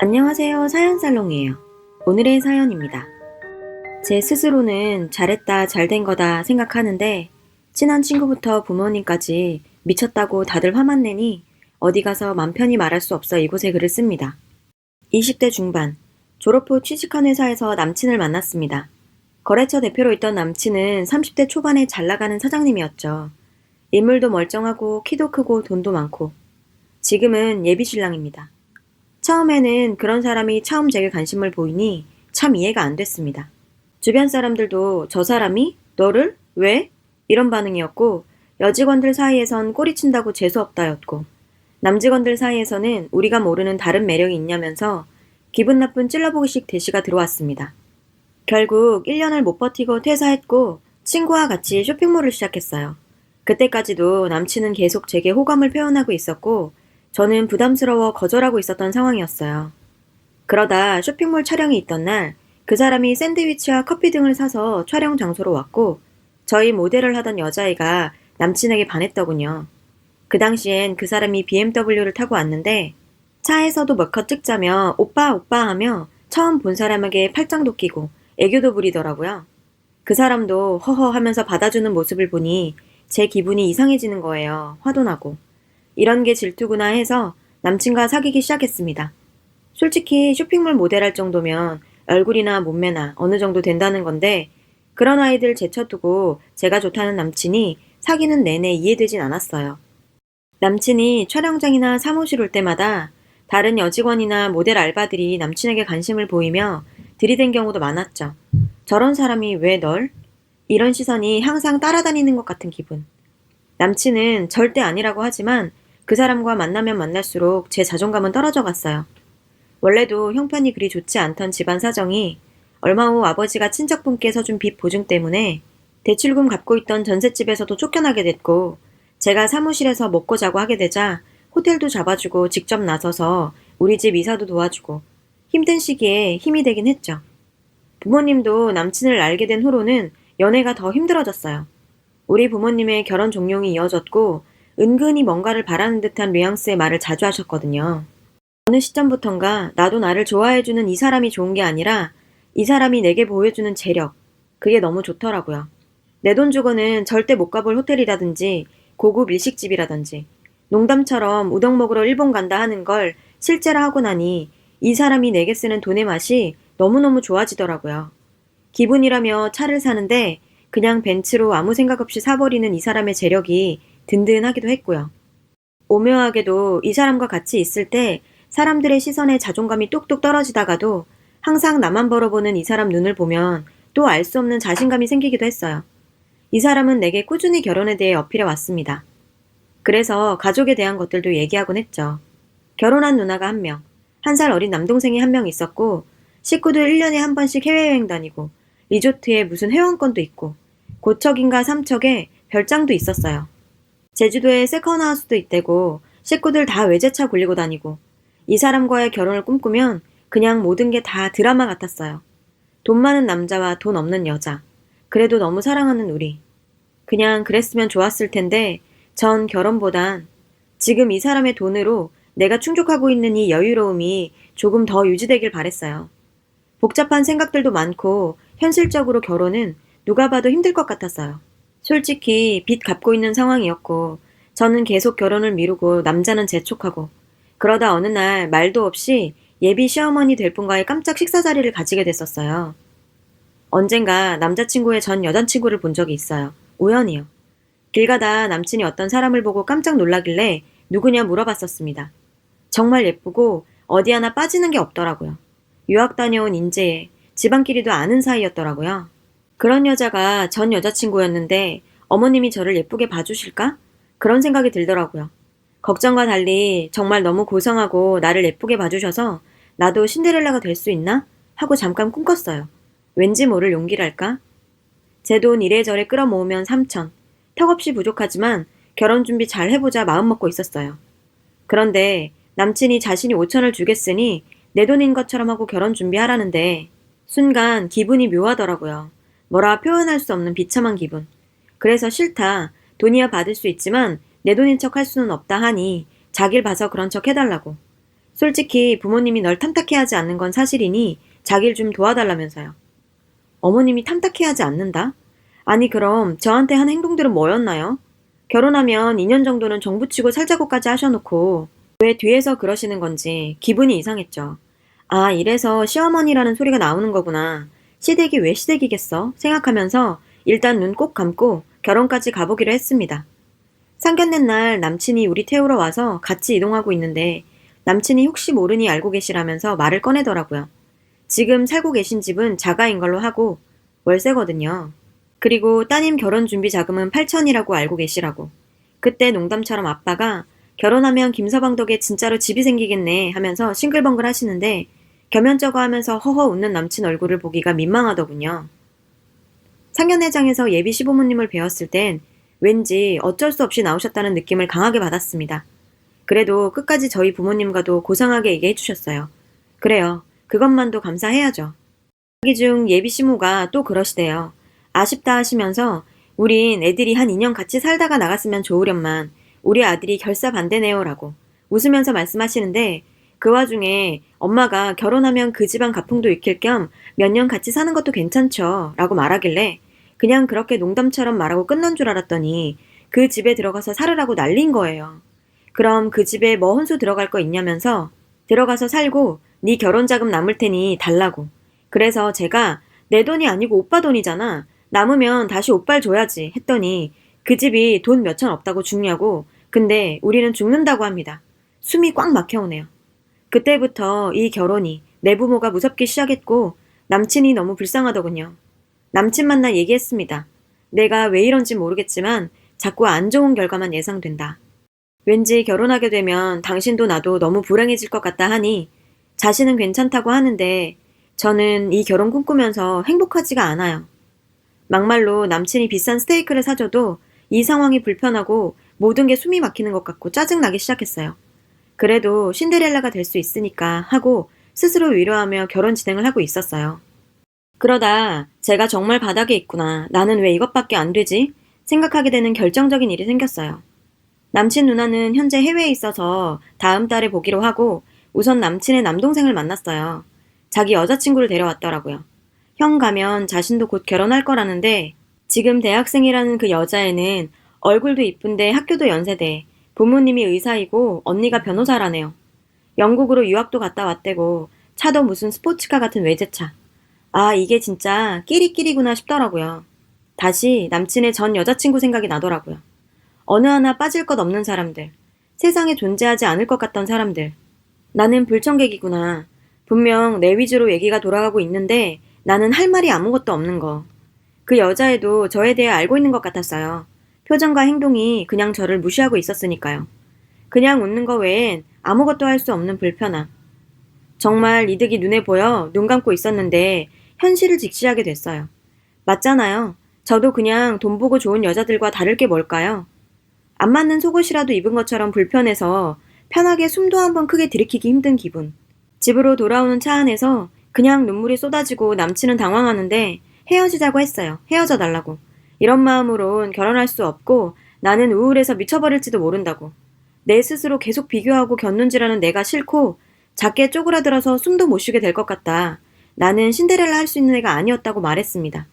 안녕하세요. 사연살롱이에요. 오늘의 사연입니다. 제 스스로는 잘했다, 잘된 거다 생각하는데 친한 친구부터 부모님까지 미쳤다고 다들 화만 내니 어디 가서 맘 편히 말할 수 없어 이곳에 글을 씁니다. 20대 중반, 졸업 후 취직한 회사에서 남친을 만났습니다. 거래처 대표로 있던 남친은 30대 초반에 잘 나가는 사장님이었죠. 인물도 멀쩡하고 키도 크고 돈도 많고 지금은 예비 신랑입니다. 처음에는 그런 사람이 처음 제게 관심을 보이니 참 이해가 안 됐습니다. 주변 사람들도 저 사람이? 너를? 왜? 이런 반응이었고 여직원들 사이에선 꼬리친다고 재수없다였고 남직원들 사이에서는 우리가 모르는 다른 매력이 있냐면서 기분 나쁜 찔러보기식 대시가 들어왔습니다. 결국 1년을 못 버티고 퇴사했고 친구와 같이 쇼핑몰을 시작했어요. 그때까지도 남친은 계속 제게 호감을 표현하고 있었고 저는 부담스러워 거절하고 있었던 상황이었어요. 그러다 쇼핑몰 촬영이 있던 날 그 사람이 샌드위치와 커피 등을 사서 촬영 장소로 왔고 저희 모델을 하던 여자애가 남친에게 반했더군요. 그 당시엔 그 사람이 BMW를 타고 왔는데 차에서도 몇 컷 찍자며 오빠 오빠 하며 처음 본 사람에게 팔짱도 끼고 애교도 부리더라고요. 그 사람도 허허 하면서 받아주는 모습을 보니 제 기분이 이상해지는 거예요. 화도 나고. 이런 게 질투구나 해서 남친과 사귀기 시작했습니다. 솔직히 쇼핑몰 모델할 정도면 얼굴이나 몸매나 어느 정도 된다는 건데 그런 아이들 제쳐두고 제가 좋다는 남친이 사귀는 내내 이해되진 않았어요. 남친이 촬영장이나 사무실 올 때마다 다른 여직원이나 모델 알바들이 남친에게 관심을 보이며 들이댄 경우도 많았죠. 저런 사람이 왜 널? 이런 시선이 항상 따라다니는 것 같은 기분. 남친은 절대 아니라고 하지만 그 사람과 만나면 만날수록 제 자존감은 떨어져 갔어요. 원래도 형편이 그리 좋지 않던 집안 사정이 얼마 후 아버지가 친척분께 서준 빚 보증 때문에 대출금 갚고 있던 전셋집에서도 쫓겨나게 됐고 제가 사무실에서 먹고 자고 하게 되자 호텔도 잡아주고 직접 나서서 우리 집 이사도 도와주고 힘든 시기에 힘이 되긴 했죠. 부모님도 남친을 알게 된 후로는 연애가 더 힘들어졌어요. 우리 부모님의 결혼 종용이 이어졌고 은근히 뭔가를 바라는 듯한 뉘앙스의 말을 자주 하셨거든요. 어느 시점부턴가 나도 나를 좋아해주는 이 사람이 좋은 게 아니라 이 사람이 내게 보여주는 재력, 그게 너무 좋더라고요. 내 돈 주고는 절대 못 가볼 호텔이라든지 고급 일식집이라든지 농담처럼 우동 먹으러 일본 간다 하는 걸 실제로 하고 나니 이 사람이 내게 쓰는 돈의 맛이 너무너무 좋아지더라고요. 기분이라며 차를 사는데 그냥 벤츠로 아무 생각 없이 사버리는 이 사람의 재력이 든든하기도 했고요. 오묘하게도 이 사람과 같이 있을 때 사람들의 시선에 자존감이 뚝뚝 떨어지다가도 항상 나만 벌어보는 이 사람 눈을 보면 또 알 수 없는 자신감이 생기기도 했어요. 이 사람은 내게 꾸준히 결혼에 대해 어필해 왔습니다. 그래서 가족에 대한 것들도 얘기하곤 했죠. 결혼한 누나가 한 명, 1살 어린 남동생이 한 명 있었고 식구들 1년에 한 번씩 해외여행 다니고 리조트에 무슨 회원권도 있고 고척인가 삼척에 별장도 있었어요. 제주도에 세컨하우스도 있대고 식구들 다 외제차 굴리고 다니고 이 사람과의 결혼을 꿈꾸면 그냥 모든 게 다 드라마 같았어요. 돈 많은 남자와 돈 없는 여자. 그래도 너무 사랑하는 우리. 그냥 그랬으면 좋았을 텐데 전 결혼보단 지금 이 사람의 돈으로 내가 충족하고 있는 이 여유로움이 조금 더 유지되길 바랬어요. 복잡한 생각들도 많고 현실적으로 결혼은 누가 봐도 힘들 것 같았어요. 솔직히 빚 갚고 있는 상황이었고 저는 계속 결혼을 미루고 남자는 재촉하고 그러다 어느 날 말도 없이 예비 시어머니 될 분과의 깜짝 식사 자리를 가지게 됐었어요. 언젠가 남자친구의 전 여자친구를 본 적이 있어요. 우연히요. 길 가다 남친이 어떤 사람을 보고 깜짝 놀라길래 누구냐 물어봤었습니다. 정말 예쁘고 어디 하나 빠지는 게 없더라고요. 유학 다녀온 인재에 집안끼리도 아는 사이였더라고요. 그런 여자가 전 여자친구였는데 어머님이 저를 예쁘게 봐주실까? 그런 생각이 들더라고요. 걱정과 달리 정말 너무 고상하고 나를 예쁘게 봐주셔서 나도 신데렐라가 될 수 있나? 하고 잠깐 꿈꿨어요. 왠지 모를 용기랄까? 제 돈 이래저래 끌어모으면 3천. 턱없이 부족하지만 결혼 준비 잘 해보자 마음먹고 있었어요. 그런데 남친이 자신이 5천을 주겠으니 내 돈인 것처럼 하고 결혼 준비하라는데 순간 기분이 묘하더라고요. 뭐라 표현할 수 없는 비참한 기분. 그래서 싫다. 돈이야 받을 수 있지만 내 돈인 척 할 수는 없다 하니 자길 봐서 그런 척 해달라고. 솔직히 부모님이 널 탐탁해하지 않는 건 사실이니 자기를 좀 도와달라면서요. 어머님이 탐탁해하지 않는다? 아니 그럼 저한테 한 행동들은 뭐였나요? 결혼하면 2년 정도는 정부치고 살자고까지 하셔놓고 왜 뒤에서 그러시는 건지 기분이 이상했죠. 아, 이래서 시어머니라는 소리가 나오는 거구나. 시댁이 왜 시댁이겠어? 생각하면서 일단 눈 꼭 감고 결혼까지 가보기로 했습니다. 상견례 날 남친이 우리 태우러 와서 같이 이동하고 있는데 남친이 혹시 모르니 알고 계시라면서 말을 꺼내더라고요. 지금 살고 계신 집은 자가인 걸로 하고 월세거든요. 그리고 따님 결혼 준비 자금은 8천이라고 알고 계시라고. 그때 농담처럼 아빠가 결혼하면 김서방 덕에 진짜로 집이 생기겠네 하면서 싱글벙글 하시는데 겸연쩍어 하면서 허허 웃는 남친 얼굴을 보기가 민망하더군요. 상견례장에서 예비 시부모님을 뵈었을 땐 왠지 어쩔 수 없이 나오셨다는 느낌을 강하게 받았습니다. 그래도 끝까지 저희 부모님과도 고상하게 얘기해 주셨어요. 그래요. 그것만도 감사해야죠. 자기 중 예비 시모가 또 그러시대요. 아쉽다 하시면서 우린 애들이 한 2년 같이 살다가 나갔으면 좋으련만 우리 아들이 결사 반대네요 라고 웃으면서 말씀하시는데 그 와중에 엄마가 결혼하면 그 집안 가풍도 익힐 겸 몇 년 같이 사는 것도 괜찮죠 라고 말하길래 그냥 그렇게 농담처럼 말하고 끝난 줄 알았더니 그 집에 들어가서 살으라고 난린 거예요. 그럼 그 집에 뭐 혼수 들어갈 거 있냐면서 들어가서 살고 네 결혼 자금 남을 테니 달라고. 그래서 제가 내 돈이 아니고 오빠 돈이잖아. 남으면 다시 오빠를 줘야지 했더니 그 집이 돈 몇천 없다고 죽냐고. 근데 우리는 죽는다고 합니다. 숨이 꽉 막혀오네요. 그때부터 이 결혼이 내 부모가 무섭기 시작했고 남친이 너무 불쌍하더군요. 남친 만나 얘기했습니다. 내가 왜 이런지 모르겠지만 자꾸 안 좋은 결과만 예상된다. 왠지 결혼하게 되면 당신도 나도 너무 불행해질 것 같다 하니 자신은 괜찮다고 하는데 저는 이 결혼 꿈꾸면서 행복하지가 않아요. 막말로 남친이 비싼 스테이크를 사줘도 이 상황이 불편하고 모든 게 숨이 막히는 것 같고 짜증나기 시작했어요. 그래도 신데렐라가 될 수 있으니까 하고 스스로 위로하며 결혼 진행을 하고 있었어요. 그러다 제가 정말 바닥에 있구나. 나는 왜 이것밖에 안 되지? 생각하게 되는 결정적인 일이 생겼어요. 남친 누나는 현재 해외에 있어서 다음 달에 보기로 하고 우선 남친의 남동생을 만났어요. 자기 여자친구를 데려왔더라고요. 형 가면 자신도 곧 결혼할 거라는데 지금 대학생이라는 그 여자애는 얼굴도 이쁜데 학교도 연세대, 부모님이 의사이고 언니가 변호사라네요. 영국으로 유학도 갔다 왔대고 차도 무슨 스포츠카 같은 외제차. 아, 이게 진짜 끼리끼리구나 싶더라고요. 다시 남친의 전 여자친구 생각이 나더라고요. 어느 하나 빠질 것 없는 사람들. 세상에 존재하지 않을 것 같던 사람들. 나는 불청객이구나. 분명 내 위주로 얘기가 돌아가고 있는데 나는 할 말이 아무것도 없는 거. 그 여자애도 저에 대해 알고 있는 것 같았어요. 표정과 행동이 그냥 저를 무시하고 있었으니까요. 그냥 웃는 거 외엔 아무것도 할 수 없는 불편함. 정말 이득이 눈에 보여 눈 감고 있었는데 현실을 직시하게 됐어요. 맞잖아요. 저도 그냥 돈 보고 좋은 여자들과 다를 게 뭘까요? 안 맞는 속옷이라도 입은 것처럼 불편해서 편하게 숨도 한번 크게 들이키기 힘든 기분. 집으로 돌아오는 차 안에서 그냥 눈물이 쏟아지고 남친은 당황하는데 헤어지자고 했어요. 헤어져 달라고. 이런 마음으론 결혼할 수 없고 나는 우울해서 미쳐버릴지도 모른다고. 내 스스로 계속 비교하고 견눈질하는 내가 싫고 작게 쪼그라들어서 숨도 못 쉬게 될 것 같다. 나는 신데렐라 할 수 있는 애가 아니었다고 말했습니다.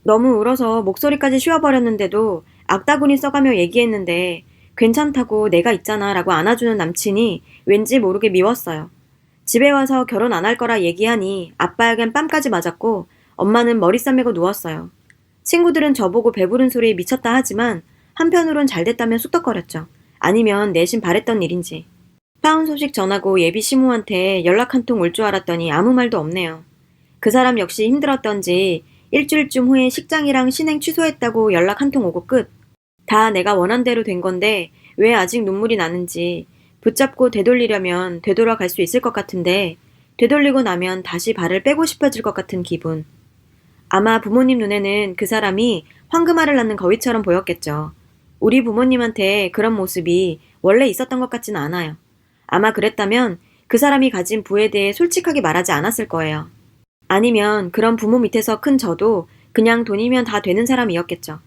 너무 울어서 목소리까지 쉬어버렸는데도 악다구니 써가며 얘기했는데 괜찮다고 내가 있잖아 라고 안아주는 남친이 왠지 모르게 미웠어요. 집에 와서 결혼 안 할 거라 얘기하니 아빠에겐 뺨까지 맞았고 엄마는 머리 싸매고 누웠어요. 친구들은 저보고 배부른 소리에 미쳤다 하지만 한편으론 잘 됐다면 쑥덕거렸죠. 아니면 내심 바랬던 일인지. 파혼 소식 전하고 예비 시모한테 연락 한 통 올 줄 알았더니 아무 말도 없네요. 그 사람 역시 힘들었던지 일주일쯤 후에 식장이랑 신행 취소했다고 연락 한 통 오고 끝. 다 내가 원한 대로 된 건데 왜 아직 눈물이 나는지 붙잡고 되돌리려면 되돌아갈 수 있을 것 같은데 되돌리고 나면 다시 발을 빼고 싶어질 것 같은 기분. 아마 부모님 눈에는 그 사람이 황금알을 낳는 거위처럼 보였겠죠. 우리 부모님한테 그런 모습이 원래 있었던 것 같지는 않아요. 아마 그랬다면 그 사람이 가진 부에 대해 솔직하게 말하지 않았을 거예요. 아니면 그런 부모 밑에서 큰 저도 그냥 돈이면 다 되는 사람이었겠죠.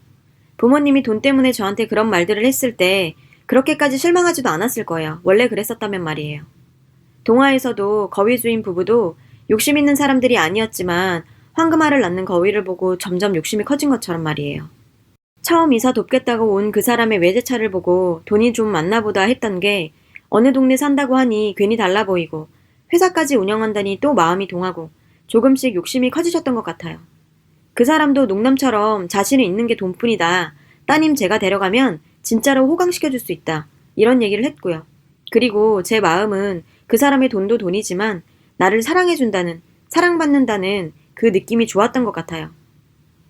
부모님이 돈 때문에 저한테 그런 말들을 했을 때 그렇게까지 실망하지도 않았을 거예요. 원래 그랬었다면 말이에요. 동화에서도 거위 주인 부부도 욕심 있는 사람들이 아니었지만 황금알을 낳는 거위를 보고 점점 욕심이 커진 것처럼 말이에요. 처음 이사 돕겠다고 온 그 사람의 외제차를 보고 돈이 좀 많나 보다 했던 게 어느 동네 산다고 하니 괜히 달라 보이고 회사까지 운영한다니 또 마음이 동하고 조금씩 욕심이 커지셨던 것 같아요. 그 사람도 농담처럼 자신이 있는 게 돈뿐이다. 따님 제가 데려가면 진짜로 호강시켜줄 수 있다. 이런 얘기를 했고요. 그리고 제 마음은 그 사람의 돈도 돈이지만 나를 사랑해준다는, 사랑받는다는 그 느낌이 좋았던 것 같아요.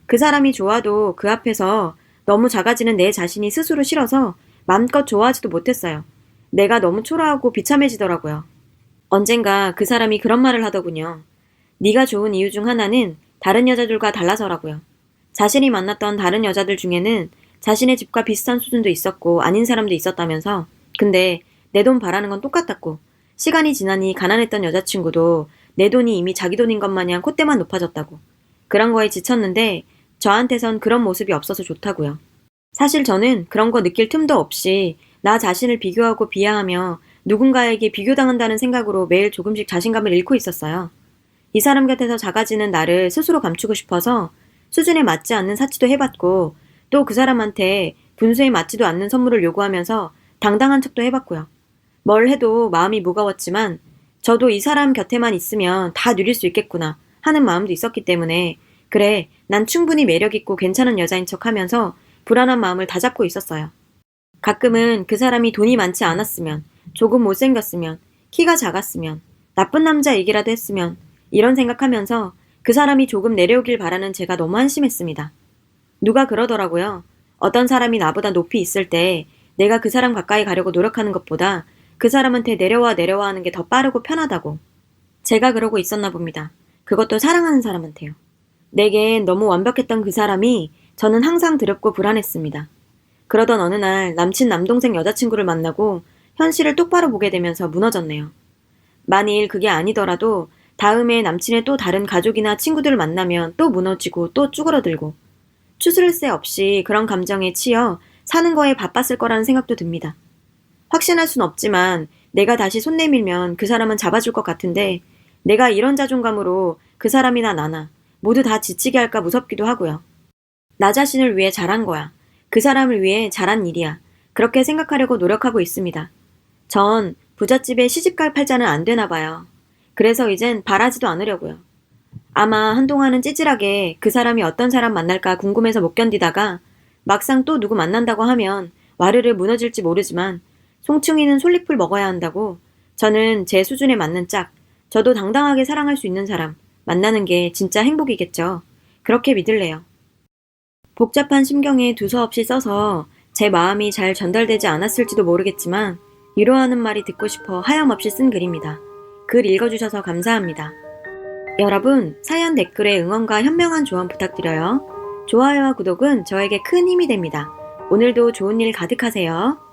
그 사람이 좋아도 그 앞에서 너무 작아지는 내 자신이 스스로 싫어서 마음껏 좋아하지도 못했어요. 내가 너무 초라하고 비참해지더라고요. 언젠가 그 사람이 그런 말을 하더군요. 네가 좋은 이유 중 하나는 다른 여자들과 달라서라고요. 자신이 만났던 다른 여자들 중에는 자신의 집과 비슷한 수준도 있었고 아닌 사람도 있었다면서 근데 내 돈 바라는 건 똑같았고 시간이 지나니 가난했던 여자친구도 내 돈이 이미 자기 돈인 것 마냥 콧대만 높아졌다고. 그런 거에 지쳤는데 저한테선 그런 모습이 없어서 좋다고요. 사실 저는 그런 거 느낄 틈도 없이 나 자신을 비교하고 비하하며 누군가에게 비교당한다는 생각으로 매일 조금씩 자신감을 잃고 있었어요. 이 사람 곁에서 작아지는 나를 스스로 감추고 싶어서 수준에 맞지 않는 사치도 해봤고 또 그 사람한테 분수에 맞지도 않는 선물을 요구하면서 당당한 척도 해봤고요. 뭘 해도 마음이 무거웠지만 저도 이 사람 곁에만 있으면 다 누릴 수 있겠구나 하는 마음도 있었기 때문에 그래, 난 충분히 매력있고 괜찮은 여자인 척 하면서 불안한 마음을 다잡고 있었어요. 가끔은 그 사람이 돈이 많지 않았으면, 조금 못생겼으면, 키가 작았으면, 나쁜 남자 얘기라도 했으면 이런 생각하면서 그 사람이 조금 내려오길 바라는 제가 너무 한심했습니다. 누가 그러더라고요. 어떤 사람이 나보다 높이 있을 때 내가 그 사람 가까이 가려고 노력하는 것보다 그 사람한테 내려와 하는 게 더 빠르고 편하다고. 제가 그러고 있었나 봅니다. 그것도 사랑하는 사람한테요. 내겐 너무 완벽했던 그 사람이 저는 항상 두렵고 불안했습니다. 그러던 어느 날 남친 남동생 여자친구를 만나고 현실을 똑바로 보게 되면서 무너졌네요. 만일 그게 아니더라도 다음에 남친의 또 다른 가족이나 친구들을 만나면 또 무너지고 또 쭈그러들고 추스를 새 없이 그런 감정에 치여 사는 거에 바빴을 거라는 생각도 듭니다. 확신할 순 없지만 내가 다시 손 내밀면 그 사람은 잡아줄 것 같은데 내가 이런 자존감으로 그 사람이나 나나 모두 다 지치게 할까 무섭기도 하고요. 나 자신을 위해 잘한 거야. 그 사람을 위해 잘한 일이야. 그렇게 생각하려고 노력하고 있습니다. 전 부잣집에 시집갈 팔자는 안 되나 봐요. 그래서 이젠 바라지도 않으려고요. 아마 한동안은 찌질하게 그 사람이 어떤 사람 만날까 궁금해서 못 견디다가 막상 또 누구 만난다고 하면 와르르 무너질지 모르지만 송충이는 솔잎을 먹어야 한다고 저는 제 수준에 맞는 짝, 저도 당당하게 사랑할 수 있는 사람 만나는 게 진짜 행복이겠죠. 그렇게 믿을래요. 복잡한 심경에 두서없이 써서 제 마음이 잘 전달되지 않았을지도 모르겠지만 위로하는 말이 듣고 싶어 하염없이 쓴 글입니다. 글 읽어주셔서 감사합니다. 여러분, 사연 댓글에 응원과 현명한 조언 부탁드려요. 좋아요와 구독은 저에게 큰 힘이 됩니다. 오늘도 좋은 일 가득하세요.